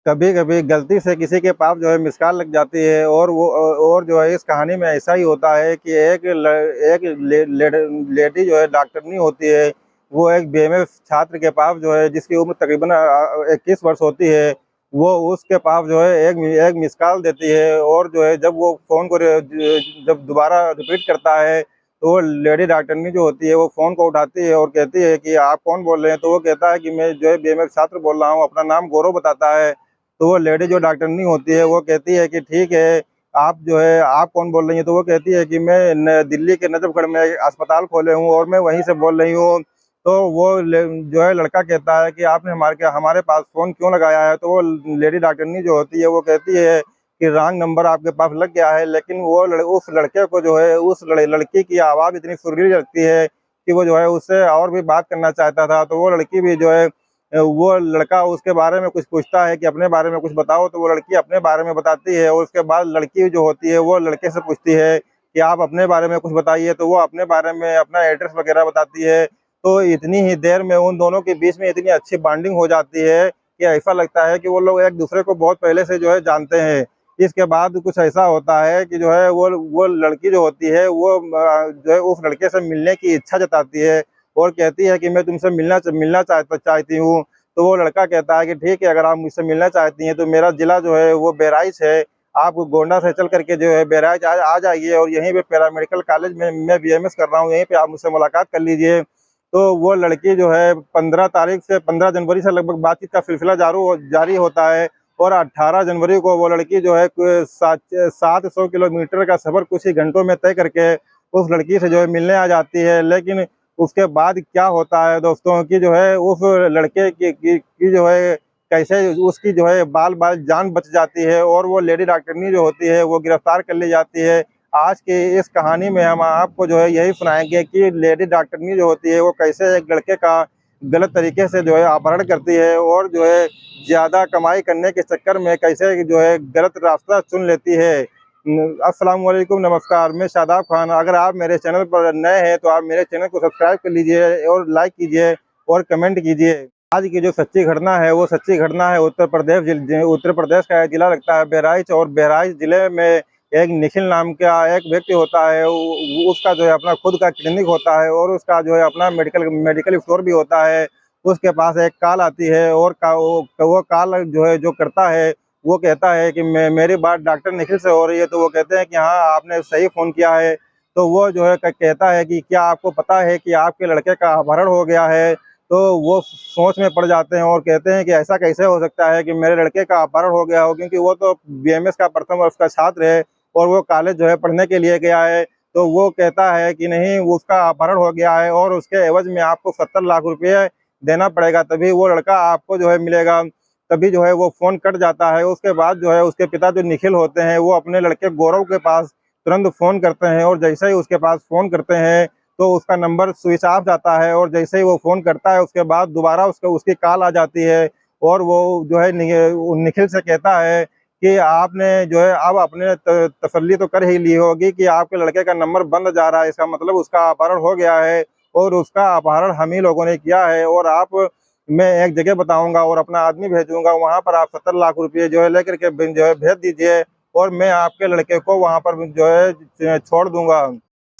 कभी कभी गलती से किसी के पास जो है मिस कॉल लग जाती है, और जो है इस कहानी में ऐसा ही होता है कि एक लेडी जो है डॉक्टरनी होती है। वो एक बीएमएस छात्र के पास जो है, जिसकी उम्र तकरीबन 21 वर्ष होती है, वो उसके पास जो है एक मिस कॉल देती है। और जो है जब वो फोन को जब दोबारा रिपीट करता है, तो वो लेडी डॉक्टरनी जो होती है वो फोन को उठाती है और कहती है कि आप कौन बोल रहे हैं। तो वो कहता है कि मैं जो है बीएमएस छात्र बोल रहा हूँ, अपना नाम गौरव बताता है। तो वो लेडी जो डॉक्टरनी होती है वो कहती है कि ठीक है, आप जो है आप कौन बोल रही हैं। तो वो कहती है कि मैं दिल्ली के नजफगढ़ में एक अस्पताल खोले हूँ और मैं वहीं से बोल रही हूँ। तो वो जो है लड़का कहता है कि आपने हमारे पास फोन क्यों लगाया है। तो वो लेडी डॉक्टरनी जो होती है वो कहती है कि रॉन्ग नंबर आपके पास लग गया है। लेकिन उस लड़के को जो है उस लड़की की आवाज़ इतनी सुरीली लगती है कि वो जो है उससे और भी बात करना चाहता था। तो वो लड़की भी जो है, वो लड़का उसके बारे में कुछ पूछता है कि अपने बारे में कुछ बताओ। तो वो लड़की अपने बारे में बताती है, और उसके बाद लड़की जो होती है वो लड़के से पूछती है कि आप अपने बारे में कुछ बताइए। तो वो अपने बारे में अपना एड्रेस वगैरह बताती है। तो इतनी ही देर में उन दोनों के बीच में इतनी अच्छी बॉन्डिंग हो जाती है कि ऐसा लगता है कि वो लोग एक दूसरे को बहुत पहले से जो है जानते हैं। इसके बाद कुछ ऐसा होता है कि जो है वो लड़की जो होती है वो जो है उस लड़के से मिलने की इच्छा जताती है, और कहती है कि मैं तुमसे मिलना चाहती हूँ। तो वो लड़का कहता है कि ठीक है, अगर आप मुझसे मिलना चाहती हैं तो मेरा जिला जो है वो बहराइच है। आप गोंडा से चल करके जो है बहराइच आ जाइए, और यहीं पे पैरामेडिकल कॉलेज में मैं बीएमएस कर रहा हूँ, यहीं पे आप मुझसे मुलाकात कर लीजिए। तो वो लड़की जो है 15 जनवरी से लगभग बातचीत का सिलसिला जारी होता है। और 18 जनवरी को वो लड़की जो है 700 किलोमीटर का सफर कुछ ही घंटों में तय करके उस लड़की से जो है मिलने आ जाती है। लेकिन उसके बाद क्या होता है दोस्तों कि जो है उस लड़के की जो है कैसे उसकी जो है बाल बाल जान बच जाती है, और वो लेडी डॉक्टरनी जो होती है वो गिरफ्तार कर ली जाती है। आज की इस कहानी में हम आपको जो है यही सुनाएंगे कि लेडी डॉक्टरनी जो होती है वो कैसे एक लड़के का गलत तरीके से जो है अपहरण करती है, और जो है ज्यादा कमाई करने के चक्कर में कैसे जो है गलत रास्ता चुन लेती है। अस्सलाम वालेकुम, नमस्कार, मैं शादाब खान। अगर आप मेरे चैनल पर नए हैं तो आप मेरे चैनल को सब्सक्राइब कर लीजिए और लाइक कीजिए और कमेंट कीजिए। आज की जो सच्ची घटना है वो सच्ची घटना है उत्तर प्रदेश का एक जिला लगता है बहराइच, और बहराइच जिले में एक निखिल नाम का एक व्यक्ति होता है। उसका जो है अपना खुद का क्लिनिक होता है, और उसका जो है अपना मेडिकल स्टोर भी होता है। उसके पास एक कॉल आती है, और वो कॉल जो है जो करता है वो कहता है कि मेरी बात डॉक्टर निखिल से हो रही है। तो वो कहते हैं कि हाँ, आपने सही फ़ोन किया है। तो वो जो है कहता है कि क्या आपको पता है कि आपके लड़के का अपहरण हो गया है। तो वो सोच में पड़ जाते हैं और कहते हैं कि ऐसा कैसे हो सकता है कि मेरे लड़के का अपहरण हो गया हो, क्योंकि वो तो बीएमएस का प्रथम वर्ष का छात्र है और वो कॉलेज जो है पढ़ने के लिए गया है। तो वो कहता है कि नहीं, उसका अपहरण हो गया है और उसके एवज में आपको 70 लाख रुपये देना पड़ेगा, तभी वो लड़का आपको जो है मिलेगा। तभी जो है वो फोन कट जाता है। उसके बाद जो है उसके पिता जो निखिल होते हैं वो अपने लड़के गौरव के पास तुरंत फोन करते हैं, और जैसे ही उसके पास फोन करते हैं तो उसका नंबर स्विच ऑफ जाता है। और जैसे ही वो फोन करता है उसके बाद दोबारा उसकी कॉल आ जाती है, और वो जो है निखिल से कहता है कि आपने जो है अब अपने तसल्ली तो कर ही ली होगी कि आपके लड़के का नंबर बंद जा रहा है, इसका मतलब उसका अपहरण हो गया है, और उसका अपहरण हम ही लोगों ने किया है। और आप, मैं एक जगह बताऊंगा और अपना आदमी भेजूंगा, वहां पर आप 70 लाख रुपये जो है लेकर के जो है भेज दीजिए, और मैं आपके लड़के को वहां पर जो है छोड़ दूंगा।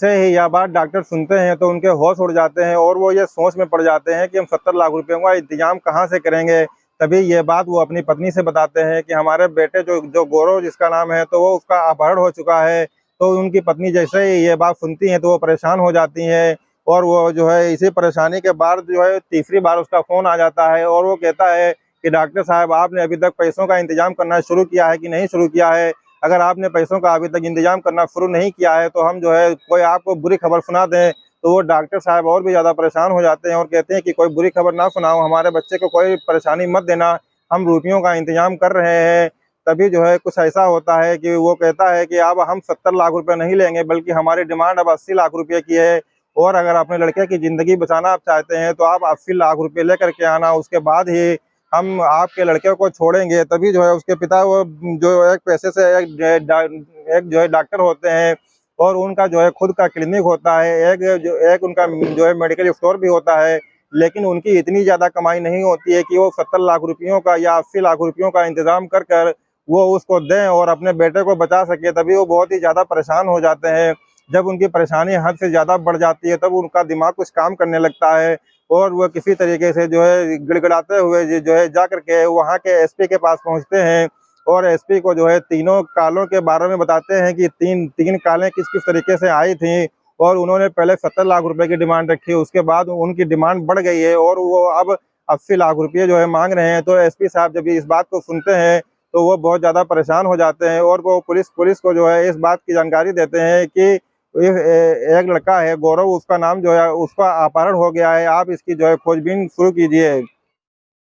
से ही यह बात डॉक्टर सुनते हैं तो उनके होश उड़ जाते हैं, और वो ये सोच में पड़ जाते हैं कि हम 70 लाख रुपयों का इंतजाम कहाँ से करेंगे। तभी ये बात वो अपनी पत्नी से बताते हैं कि हमारे बेटे जो जो गौरव जिसका नाम है, तो वो उसका अपहरण हो चुका है। तो उनकी पत्नी जैसे ही ये बात सुनती हैं तो वो परेशान हो जाती हैं, और वो जो है इसी परेशानी के बाद जो है तीसरी बार उसका फोन आ जाता है, और वो कहता है कि डॉक्टर साहब, आपने अभी तक पैसों का इंतजाम करना शुरू किया है कि नहीं शुरू किया है। अगर आपने पैसों का अभी तक इंतजाम करना शुरू नहीं किया है तो हम जो है कोई आपको बुरी खबर सुना दें। तो वो डॉक्टर साहब और भी ज़्यादा परेशान हो जाते हैं और कहते हैं कि कोई बुरी खबर ना सुनाओ, हमारे बच्चे को कोई परेशानी मत देना, हम रुपयों का इंतजाम कर रहे हैं। तभी जो है कुछ ऐसा होता है कि वो कहता है कि अब हम 70 लाख रुपये नहीं लेंगे, बल्कि हमारी डिमांड अब 80 लाख रुपये की है। और अगर अपने लड़के की ज़िंदगी बचाना आप चाहते हैं तो आप 80 लाख रुपये लेकर के आना, उसके बाद ही हम आपके लड़के को छोड़ेंगे। तभी जो है उसके पिता वो जो एक पैसे से एक जो है डॉक्टर होते हैं, और उनका जो है खुद का क्लिनिक होता है, एक उनका जो है मेडिकल स्टोर भी होता है। लेकिन उनकी इतनी ज़्यादा कमाई नहीं होती है कि वो 70 लाख रुपयों का या 80 लाख रुपयों का इंतज़ाम कर कर वो उसको दें और अपने बेटे को बचा सके। तभी वो बहुत ही ज़्यादा परेशान हो जाते हैं। जब उनकी परेशानी हद से ज़्यादा बढ़ जाती है तब उनका दिमाग कुछ काम करने लगता है और वो किसी तरीके से जो है गिड़गिड़ाते हुए जो है जा करके वहाँ के एसपी के पास पहुँचते हैं और एसपी को जो है तीनों कालों के बारे में बताते हैं कि तीन कालें किस किस तरीके से आई थी और उन्होंने पहले 70 लाख रुपए की डिमांड रखी, उसके बाद उनकी डिमांड बढ़ गई है और वो अब 80 लाख रुपये जो है मांग रहे हैं। तो एसपी साहब जब इस बात को सुनते हैं तो वो बहुत ज़्यादा परेशान हो जाते हैं और वो पुलिस को जो है इस बात की जानकारी देते हैं कि एक लड़का है गौरव, उसका नाम जो है उसका अपहरण हो गया है, आप इसकी जो है खोजबीन शुरू कीजिए।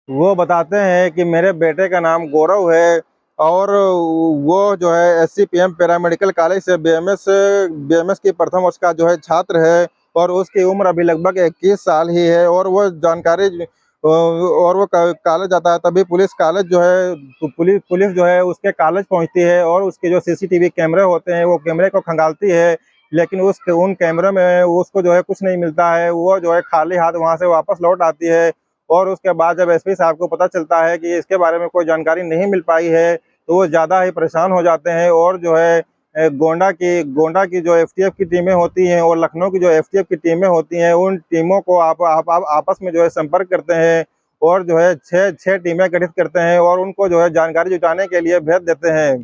वो बताते हैं कि मेरे बेटे का नाम गौरव है और वो जो है एससीपीएम पैरामेडिकल कॉलेज से बीएमएस की प्रथम वर्ष का जो है छात्र है और उसकी उम्र अभी लगभग 21 साल ही है और वो जानकारी और वो कॉलेज जाता है। तभी पुलिस कॉलेज जो है पुलिस जो है उसके कॉलेज पहुंचती है और उसके जो सीसीटीवी कैमरे होते हैं वो कैमरे को खंगालती है, लेकिन उन कैमरे में उसको जो है कुछ नहीं मिलता है। वो जो है खाली हाथ वहां से वापस लौट आती है और उसके बाद जब एसपी साहब को पता चलता है कि इसके बारे में कोई जानकारी नहीं मिल पाई है तो वो ज़्यादा ही परेशान हो जाते हैं और जो है गोंडा की जो एफटीएफ की टीमें होती हैं और लखनऊ की जो एफटीएफ की टीमें होती हैं उन टीमों को आप आपस में जो है संपर्क करते हैं और जो है छह टीमें गठित करते हैं और उनको जो है जानकारी जुटाने के लिए भेज देते हैं।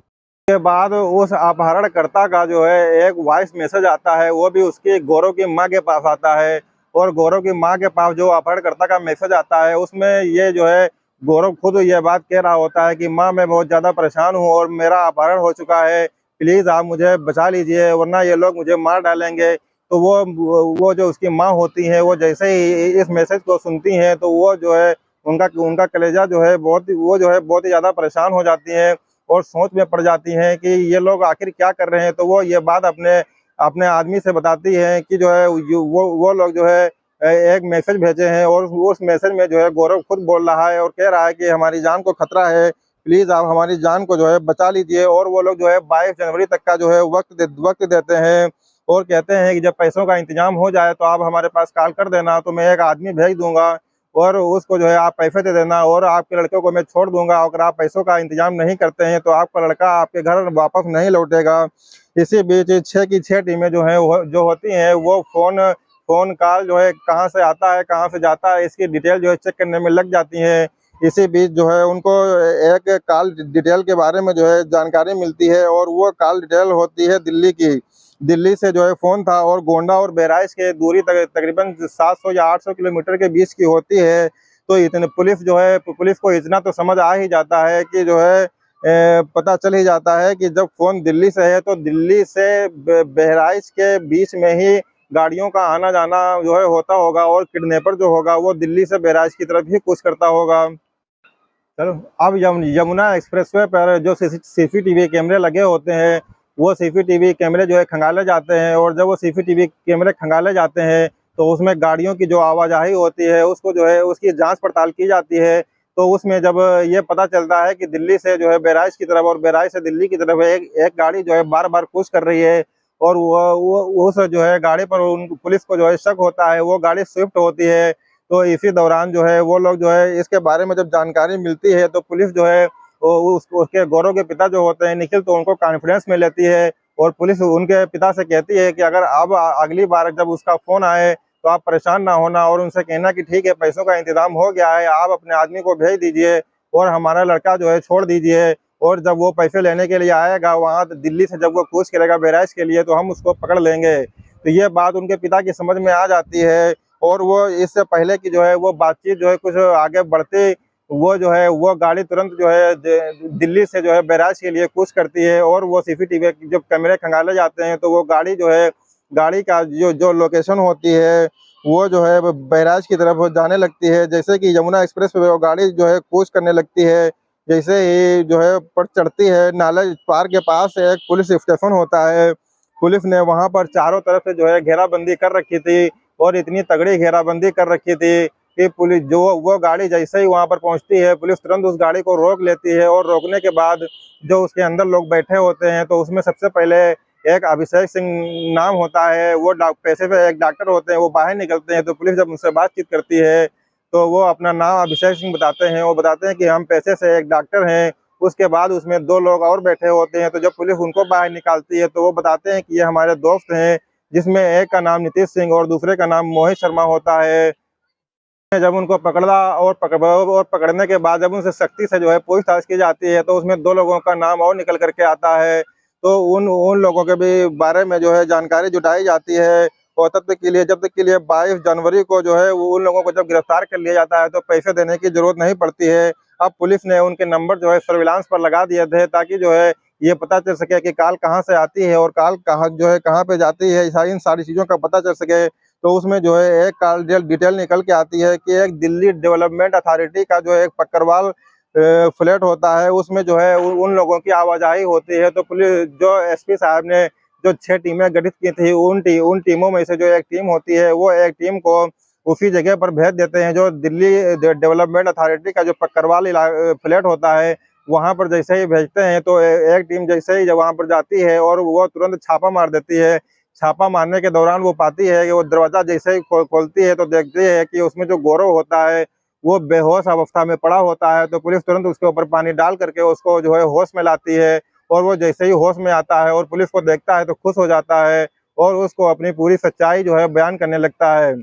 के बाद उस अपहरणकर्ता का जो है एक वॉइस मैसेज आता है, वो भी उसकी गौरव की माँ के पास आता है और गौरव की माँ के पास जो अपहरणकर्ता का मैसेज आता है उसमें ये जो है गौरव खुद ये बात कह रहा होता है कि माँ मैं बहुत ज़्यादा परेशान हूँ और मेरा अपहरण हो चुका है, प्लीज़ आप मुझे बचा लीजिए वरना ये लोग मुझे मार डालेंगे। तो वो जो उसकी माँ होती हैं वो जैसे ही इस मैसेज को सुनती हैं तो वो जो है उनका उनका कलेजा जो है बहुत ही ज़्यादा परेशान हो जाती हैं और सोच में पड़ जाती हैं कि ये लोग आखिर क्या कर रहे हैं। तो वो ये बात अपने अपने आदमी से बताती हैं कि जो है वो लोग जो है एक मैसेज भेजे हैं और उस मैसेज में जो है गौरव खुद बोल रहा है और कह रहा है कि हमारी जान को खतरा है, प्लीज़ आप हमारी जान को जो है बचा लीजिए। और वो लोग जो है 22 जनवरी तक का जो है वक्त देते हैं और कहते हैं कि जब पैसों का इंतजाम हो जाए तो आप हमारे पास कॉल कर देना, तो मैं एक आदमी भेज दूंगा और उसको जो है आप पैसे दे देना और आपके लड़के को मैं छोड़ दूंगा। अगर आप पैसों का इंतजाम नहीं करते हैं तो आपका लड़का आपके घर वापस नहीं लौटेगा। इसी बीच 6 की 6 टीमें जो हैं जो होती हैं वो फोन कॉल जो है कहाँ से आता है कहाँ से जाता है इसकी डिटेल जो है चेक करने में लग जाती है। इसी बीच जो है उनको एक कॉल डिटेल के बारे में जो है जानकारी मिलती है और वो कॉल डिटेल होती है दिल्ली की। दिल्ली से जो है फ़ोन था और गोंडा और बहराइच के दूरी तकरीबन 700 या 800 किलोमीटर के बीच की होती है। तो इतने पुलिस को इतना तो समझ आ ही जाता है कि जो है पता चल ही जाता है कि जब फ़ोन दिल्ली से है तो दिल्ली से बहराइच के बीच में ही गाड़ियों का आना जाना जो है होता होगा और किडनैपर जो होगा वो दिल्ली से बहराइच की तरफ ही कुछ करता होगा। चलो, अब यमुना एक्सप्रेसवे पर जो सीसीटीवी कैमरे लगे होते हैं वो सीसीटीवी कैमरे जो है खंगाले जाते हैं और जब वो सीसीटीवी कैमरे खंगाले जाते हैं तो उसमें गाड़ियों की जो आवाजाही होती है उसको जो है उसकी जांच पड़ताल की जाती है। तो उसमें जब ये पता चलता है कि दिल्ली से जो है बहराइच की तरफ और बहराइच से दिल्ली की तरफ एक गाड़ी जो है बार बार कूच कर रही है और वो उस जो है गाड़ी पर उन पुलिस को जो है शक होता है, वो गाड़ी स्विफ्ट होती है। तो इसी दौरान जो है वो लोग जो है इसके बारे में जब जानकारी मिलती है तो पुलिस जो है उसके गौरव के पिता जो होते हैं निखिल, तो उनको कॉन्फिडेंस में लेती है और पुलिस उनके पिता से कहती है कि अगर अब अगली बार जब उसका फ़ोन आए तो आप परेशान ना होना और उनसे कहना कि ठीक है पैसों का इंतजाम हो गया है, आप अपने आदमी को भेज दीजिए और हमारा लड़का जो है छोड़ दीजिए। और जब वो पैसे लेने के लिए आएगा वहाँ दिल्ली से जब वो कूच करेगा बहराइच के लिए तो हम उसको पकड़ लेंगे। तो ये बात उनके पिता की समझ में आ जाती है और वो इससे पहले की जो है वो बातचीत जो है कुछ आगे बढ़ते वो जो है वो गाड़ी तुरंत जो है दिल्ली से जो है बहराइच के लिए कूच करती है और वो सीसीटीवी जब कैमरे खंगाले जाते हैं तो वो गाड़ी जो है गाड़ी का जो लोकेशन होती है वो जो है बहराइच की तरफ जाने लगती है। जैसे कि यमुना एक्सप्रेस पे वो गाड़ी जो है कूच करने लगती है, जैसे ही जो है पर चढ़ती है नाला पार के पास एक पुलिस स्टेशन होता है। पुलिस ने वहां पर चारों तरफ से जो है घेराबंदी कर रखी थी और इतनी तगड़ी घेराबंदी कर रखी थी कि पुलिस जो वो गाड़ी जैसे ही वहां पर पहुंचती है पुलिस तुरंत उस गाड़ी को रोक लेती है और रोकने के बाद जो उसके अंदर लोग बैठे होते हैं तो उसमें सबसे पहले एक अभिषेक सिंह नाम होता है, वो पैसे पे एक डॉक्टर होते हैं, वो बाहर निकलते हैं। तो पुलिस जब उनसे बातचीत करती है तो वो अपना नाम अभिषेक सिंह बताते हैं। वो बताते हैं कि हम पैसे से एक डॉक्टर हैं। उसके बाद उसमें 2 लोग और बैठे होते हैं। तो जब पुलिस उनको बाहर निकालती है तो वो बताते हैं कि ये हमारे दोस्त हैं, जिसमें एक का नाम नीतीश सिंह और दूसरे का नाम मोहित शर्मा होता है। जब उनको पकड़ा और पकड़ने के बाद जब उनसे सख्ती से जो है पूछताछ की जाती है तो उसमें 2 लोगों का नाम और निकल करके आता है। तो उन लोगों के भी बारे में जो है जानकारी जुटाई जाती है। और जब तक के लिए 22 जनवरी को जो है वो उन लोगों को जब गिरफ्तार कर लिया जाता है तो पैसे देने की जरूरत नहीं पड़ती है। अब पुलिस ने उनके नंबर जो है सर्विलांस पर लगा दिए थे, ताकि जो है ये पता चल सके कि कॉल कहाँ से आती है और कॉल कहाँ जो है कहाँ पे जाती है, इन सारी चीज़ों का पता चल सके। तो उसमें जो है एक कॉल डिटेल निकल के आती है कि एक दिल्ली डेवलपमेंट अथॉरिटी का जो एक पकड़वाल फ्लैट होता है, उसमें जो है उन लोगों की आवाजाही होती है। तो पुलिस जो एसपी साहब ने जो 6 टीमें गठित की थी, उन टीमों में से जो एक टीम होती है, वो एक टीम को उसी जगह पर भेज देते हैं जो दिल्ली डेवलपमेंट अथॉरिटी का जो पकड़वाल फ्लैट होता है, वहां पर जैसे ही भेजते हैं तो एक टीम जैसे ही जब वहां पर जाती है और वो तुरंत छापा मार देती है। छापा मारने के दौरान वो पाती है कि वो दरवाजा जैसे ही खोलती है तो देखती है कि उसमें जो गौरव होता है वो बेहोश अवस्था में पड़ा होता है। तो पुलिस तुरंत उसके ऊपर पानी डाल करके उसको जो है होश में लाती है। और वो जैसे ही होश में आता है और पुलिस को देखता है तो खुश हो जाता है और उसको अपनी पूरी सच्चाई जो है बयान करने लगता है।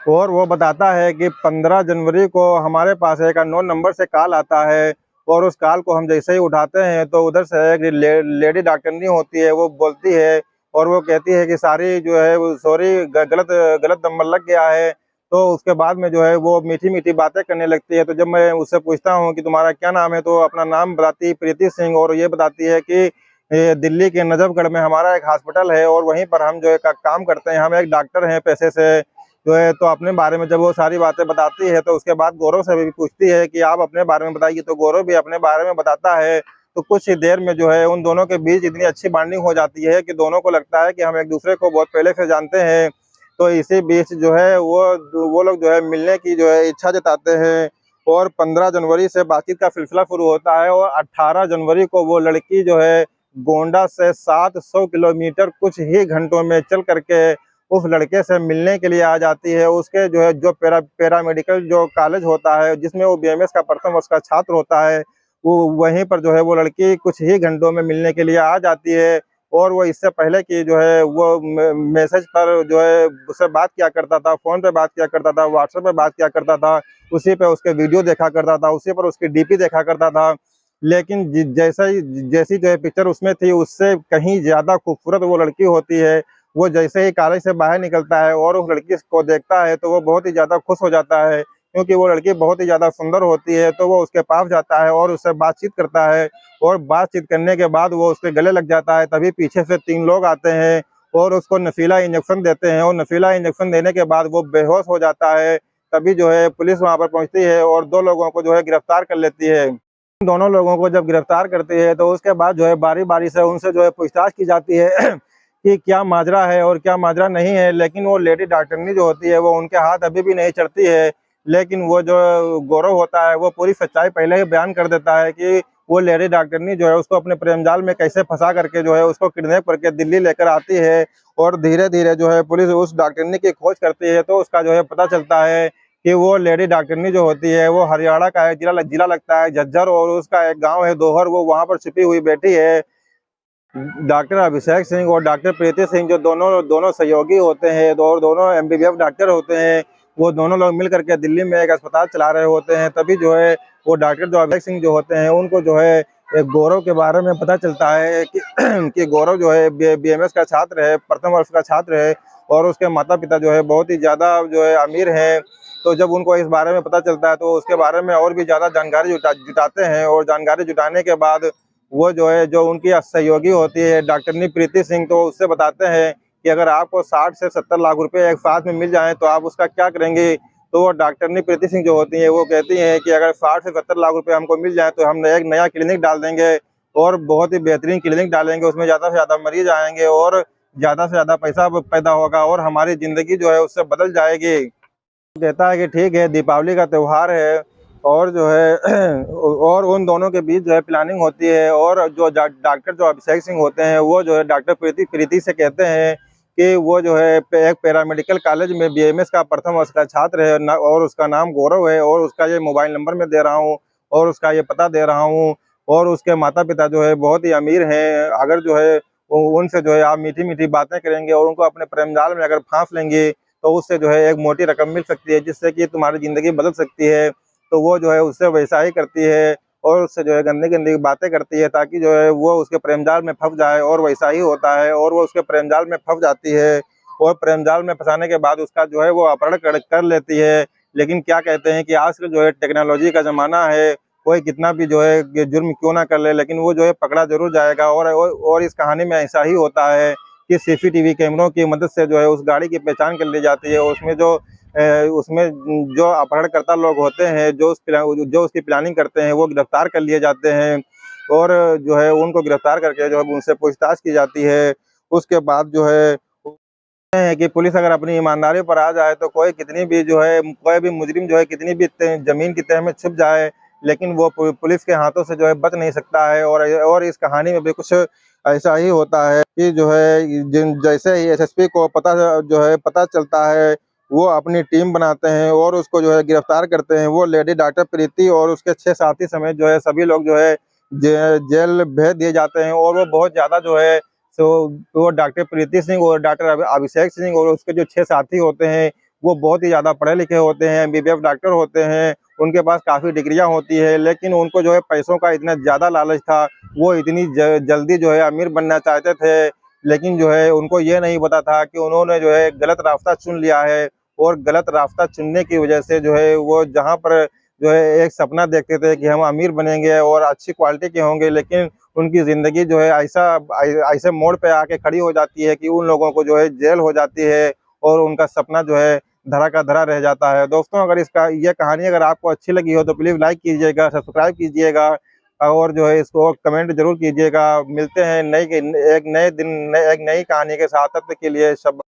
और वो बताता है कि 15 जनवरी को हमारे पास एक अननोन नंबर से कॉल आता है और उस कॉल को हम जैसे ही उठाते हैं तो उधर से एक लेडी डॉक्टरनी होती है, वो बोलती है और वो कहती है कि सारी जो है सॉरी, गलत गलत नंबर लग गया है। तो उसके बाद में जो है वो मीठी मीठी बातें करने लगती है। तो जब मैं उससे पूछता हूँ कि तुम्हारा क्या नाम है, तो अपना नाम बताती है प्रीति सिंह, और ये बताती है कि दिल्ली के नजफगढ़ में हमारा एक हॉस्पिटल है और वहीं पर हम जो है काम करते हैं, हम एक डॉक्टर हैं पेशे से जो है। तो अपने बारे में जब वो सारी बातें बताती है तो उसके बाद गौरव से भी पूछती है कि आप अपने बारे में बताइए। तो गौरव भी अपने बारे में बताता है। तो कुछ ही देर में जो है उन दोनों के बीच इतनी अच्छी बॉन्डिंग हो जाती है कि दोनों को लगता है कि हम एक दूसरे को बहुत पहले से जानते हैं। तो इसी बीच जो है वो लोग जो है मिलने की जो है इच्छा जताते हैं और 15 जनवरी से बातचीत का सिलसिला शुरू होता है। और 18 जनवरी को वो लड़की जो है गोंडा से 700 किलोमीटर कुछ ही घंटों में चल करके उस लड़के से मिलने के लिए आ जाती है। उसके जो है जो पैरामेडिकल जो कॉलेज होता है जिसमें वो बीएमएस का प्रथम वर्ष का छात्र होता है, वो वहीं पर जो है वो लड़की कुछ ही घंटों में मिलने के लिए आ जाती है। और वो इससे पहले कि जो है वो मैसेज पर जो है उससे बात किया करता था, फ़ोन पे बात किया करता था, व्हाट्सएप पे बात किया करता था, उसी पे उसके वीडियो देखा करता था, उसी पर उसकी डीपी देखा करता था। लेकिन जैसी जो है पिक्चर उसमें थी उससे कहीं ज़्यादा खूबसूरत वो लड़की होती है। वो जैसे ही कॉलेज से बाहर निकलता है और उस लड़की को देखता है तो वो बहुत ही ज़्यादा खुश हो जाता है, क्योंकि वो लड़की बहुत ही ज़्यादा सुंदर होती है। तो वो उसके पास जाता है और उससे बातचीत करता है और बातचीत करने के बाद वो उसके गले लग जाता है। तभी पीछे से 3 लोग आते हैं और उसको नशीला इंजेक्शन देते हैं और नशीला इंजेक्शन देने के बाद वो बेहोश हो जाता है। तभी जो है पुलिस वहाँ पर पहुँचती है और 2 लोगों को जो है गिरफ्तार कर लेती है। दोनों लोगों को जब गिरफ्तार करती है तो उसके बाद जो है बारी-बारी से उनसे जो है पूछताछ की जाती है कि क्या माजरा है और क्या माजरा नहीं है। लेकिन वो लेडी डॉक्टरनी जो होती है वो उनके हाथ अभी भी नहीं चढ़ती है। लेकिन वो जो गौरव होता है वो पूरी सच्चाई पहले ही बयान कर देता है कि वो लेडी डॉक्टरनी जो है उसको अपने प्रेम जाल में कैसे फंसा करके जो है उसको किडनैप करके दिल्ली लेकर आती है। और धीरे-धीरे जो है पुलिस उस डॉक्टरनी की खोज करती है तो उसका जो है पता चलता है कि वो लेडी डॉक्टरनी जो होती है वो हरियाणा का एक जिला लगता है झज्जर, और उसका एक गाँव है दोहर, वो वहाँ पर छिपी हुई बैठी है। डॉक्टर अभिषेक सिंह और डॉक्टर प्रीति सिंह जो दोनों सहयोगी होते हैं और दोनों एमबीबीएस डॉक्टर होते हैं, वो दोनों लोग मिल करके दिल्ली में एक अस्पताल चला रहे होते हैं। तभी जो है वो डॉक्टर जो अभिषेक सिंह जो होते हैं उनको जो है एक गौरव के बारे में पता चलता है कि कि गौरव जो है बीएमएस का छात्र है, प्रथम वर्ष का छात्र है और उसके माता पिता जो है बहुत ही ज़्यादा जो है अमीर हैं। तो जब उनको इस बारे में पता चलता है तो उसके बारे में और भी ज़्यादा जानकारी जुटाते हैं और जानकारी जुटाने के बाद वो जो है जो उनकी सहयोगी होती है डॉक्टरनी प्रीति सिंह, तो उससे बताते हैं कि अगर आपको 60 से 70 लाख रुपए एक साथ में मिल जाएं तो आप उसका क्या करेंगे। तो वो डॉक्टरनी प्रीति सिंह जो होती हैं वो कहती हैं कि अगर 60 से 70 लाख रुपए हमको मिल जाए तो हम एक नया क्लिनिक डाल देंगे और बहुत ही बेहतरीन क्लिनिक डालेंगे, उसमें ज़्यादा से ज़्यादा मरीज आएंगे और ज़्यादा से ज़्यादा पैसा पैदा होगा और हमारी ज़िंदगी जो है उससे बदल जाएगी। कहता है कि ठीक है, दीपावली का त्यौहार है और जो है और उन दोनों के बीच जो है प्लानिंग होती है, और जो डॉक्टर जो अभिषेक सिंह होते हैं वो जो है डॉक्टर प्रीति से कहते हैं कि वो जो है एक पैरामेडिकल कॉलेज में बीएमएस का प्रथम वर्ष का छात्र है और उसका नाम गौरव है, और उसका ये मोबाइल नंबर मैं दे रहा हूँ और उसका ये पता दे रहा हूँ। और उसके माता पिता जो है बहुत ही अमीर हैं। अगर जो है उनसे जो है आप मीठी मीठी बातें करेंगे और उनको अपने प्रेम जाल में अगर फांस लेंगे तो उससे जो है एक मोटी रकम मिल सकती है, जिससे कि तुम्हारी जिंदगी बदल सकती है। तो वो जो है उससे वैसा ही करती है और उससे जो है गंदी गंदी बातें करती है, ताकि जो है वो उसके प्रेम जाल में फंस जाए, और वैसा ही होता है और वो उसके प्रेम जाल में फंस जाती है। और प्रेम जाल में फंसाने के बाद उसका जो है वो अपहरण कर लेती है। लेकिन क्या कहते हैं कि आजकल जो है टेक्नोलॉजी का जमाना है, कोई कितना भी जो है जुर्म क्यों ना कर ले, लेकिन वो जो है पकड़ा जरूर जाएगा। और इस कहानी में ऐसा ही होता है कि सीसीटीवी कैमरों की मदद से जो है उस गाड़ी की पहचान कर ली जाती है। उसमें जो अपहरणकर्ता लोग होते हैं, जो उसकी प्लानिंग करते हैं, वो गिरफ्तार कर लिए जाते हैं, और जो है उनको गिरफ्तार करके जो है उनसे पूछताछ की जाती है। उसके बाद जो है कि पुलिस अगर अपनी ईमानदारी पर आ जाए तो कोई कितनी भी जो है कोई भी मुजरिम जो है कितनी भी जमीन की तह में छुप जाए, लेकिन वो पुलिस के हाथों से जो है बच नहीं सकता है। और इस कहानी में भी कुछ ऐसा ही होता है कि जो है जैसे ही एसएसपी को पता चलता है, वो अपनी टीम बनाते हैं और उसको जो है गिरफ्तार करते हैं। वो लेडी डॉक्टर प्रीति और उसके 6 साथी समेत जो है सभी लोग जो है जेल भेज दिए जाते हैं। और वो बहुत ज्यादा जो है तो वो डॉक्टर प्रीति सिंह और डॉक्टर अभिषेक सिंह और उसके जो 6 साथी होते हैं, वो बहुत ही ज़्यादा पढ़े लिखे होते हैं, एमबीबीएस डॉक्टर होते हैं, उनके पास काफ़ी डिग्रियां होती है। लेकिन उनको जो है पैसों का इतना ज़्यादा लालच था, वो इतनी जल्दी जो है अमीर बनना चाहते थे। लेकिन जो है उनको ये नहीं पता था कि उन्होंने जो है गलत रास्ता चुन लिया है, और गलत रास्ता चुनने की वजह से जो है वो जहाँ पर जो है एक सपना देखते थे कि हम अमीर बनेंगे और अच्छी क्वालिटी के होंगे, लेकिन उनकी ज़िंदगी जो है ऐसे मोड़ पे आके खड़ी हो जाती है कि उन लोगों को जो है जेल हो जाती है, और उनका सपना जो है धरा का धरा रह जाता है। दोस्तों, अगर ये कहानी अगर आपको अच्छी लगी हो तो प्लीज़ लाइक कीजिएगा, सब्सक्राइब कीजिएगा, और जो है इसको कमेंट ज़रूर कीजिएगा। मिलते हैं एक नए दिन एक नई कहानी के साथ, तब तक के लिए सब